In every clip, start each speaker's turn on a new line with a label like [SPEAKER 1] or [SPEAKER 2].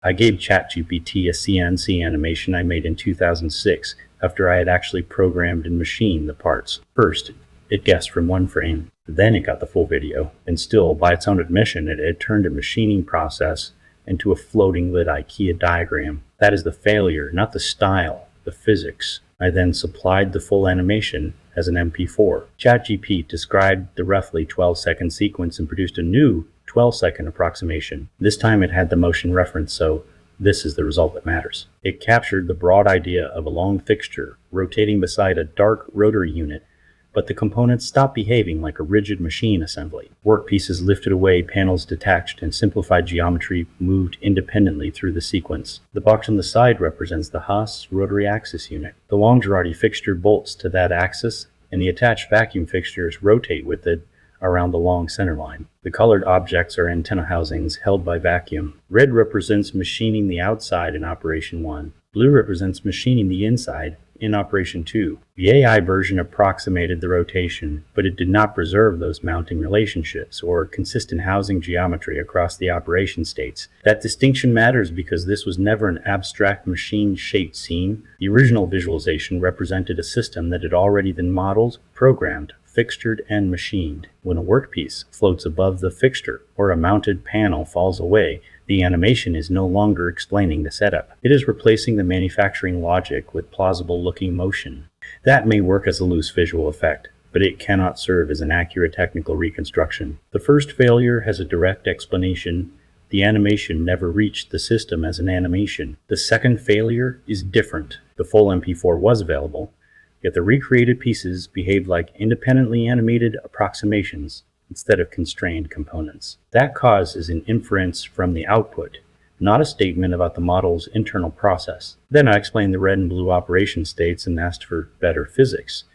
[SPEAKER 1] I gave ChatGPT a CNC animation I made in 2006 after I had actually programmed and machined the parts. First, it guessed from one frame, then it got the full video, and still, by its own admission, it had turned a machining process into a floating lid IKEA diagram. That is the failure, not the style, the physics. I then supplied the full animation as an MP4. ChatGPT described the roughly 12-second sequence and produced a new 12-second approximation. This time it had the motion reference, so this is the result that matters. It captured the broad idea of a long fixture rotating beside a dark rotary unit, but the components stopped behaving like a rigid machine assembly. Workpieces lifted away, panels detached, and simplified geometry moved independently through the sequence. The box on the side represents the Haas rotary axis unit. The long Girardi fixture bolts to that axis, and the attached vacuum fixtures rotate with it around the long center line. The colored objects are antenna housings held by vacuum. Red represents machining the outside in Operation 1. Blue represents machining the inside in Operation 2. The AI version approximated the rotation, but it did not preserve those mounting relationships or consistent housing geometry across the operation states. That distinction matters because this was never an abstract machine-shaped scene. The original visualization represented a system that had already been modeled, programmed, fixtured, and machined. When a workpiece floats above the fixture or a mounted panel falls away, the animation is no longer explaining the setup. It is replacing the manufacturing logic with plausible-looking motion. That may work as a loose visual effect, but it cannot serve as an accurate technical reconstruction. The first failure has a direct explanation. The animation never reached the system as an animation. The second failure is different. The full MP4 was available, yet the recreated pieces behaved like independently animated approximations instead of constrained components. That cause is an inference from the output, not a statement about the model's internal process. Then I explained the red and blue operation states and asked for better physics.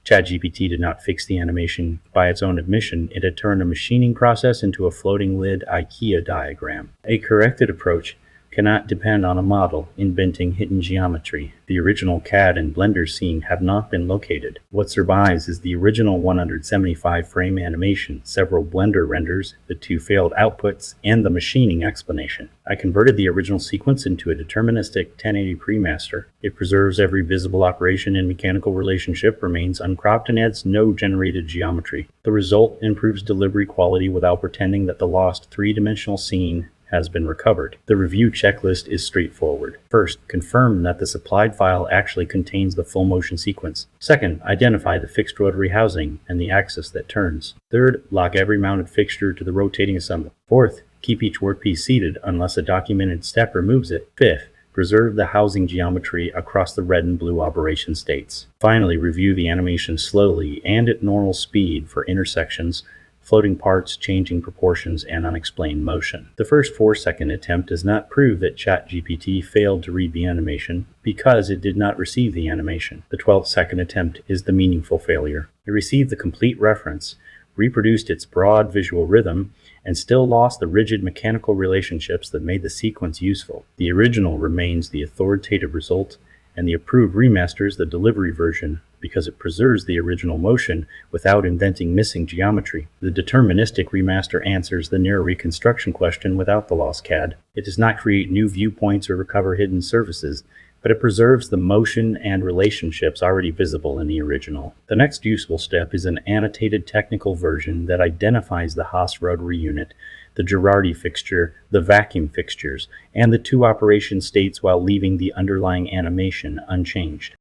[SPEAKER 1] ChatGPT did not fix the animation. By its own admission, it had turned a machining process into a floating lid IKEA diagram. A corrected approach cannot depend on a model inventing hidden geometry. The original CAD and Blender scene have not been located. What survives is the original 175 frame animation, several Blender renders, the 2 failed outputs, and the machining explanation. I converted the original sequence into a deterministic 1080 remaster. It preserves every visible operation and mechanical relationship, remains uncropped, and adds no generated geometry. The result improves delivery quality without pretending that the lost 3-dimensional scene has been recovered. The review checklist is straightforward. First, confirm that the supplied file actually contains the full motion sequence. Second, identify the fixed rotary housing and the axis that turns. Third, lock every mounted fixture to the rotating assembly. Fourth, keep each workpiece seated unless a documented step removes it. Fifth, preserve the housing geometry across the red and blue operation states. Finally, review the animation slowly and at normal speed for intersections, floating parts, changing proportions, and unexplained motion. The first 4-second attempt does not prove that ChatGPT failed to read the animation because it did not receive the animation. The 12-second attempt is the meaningful failure. It received the complete reference, reproduced its broad visual rhythm, and still lost the rigid mechanical relationships that made the sequence useful. The original remains the authoritative result, and the approved remaster is the delivery version because it preserves the original motion without inventing missing geometry. The deterministic remaster answers the near reconstruction question without the lost CAD. It does not create new viewpoints or recover hidden surfaces, but it preserves the motion and relationships already visible in the original. The next useful step is an annotated technical version that identifies the Haas rotary unit, the Girardi fixture, the vacuum fixtures, and the 2 operation states while leaving the underlying animation unchanged.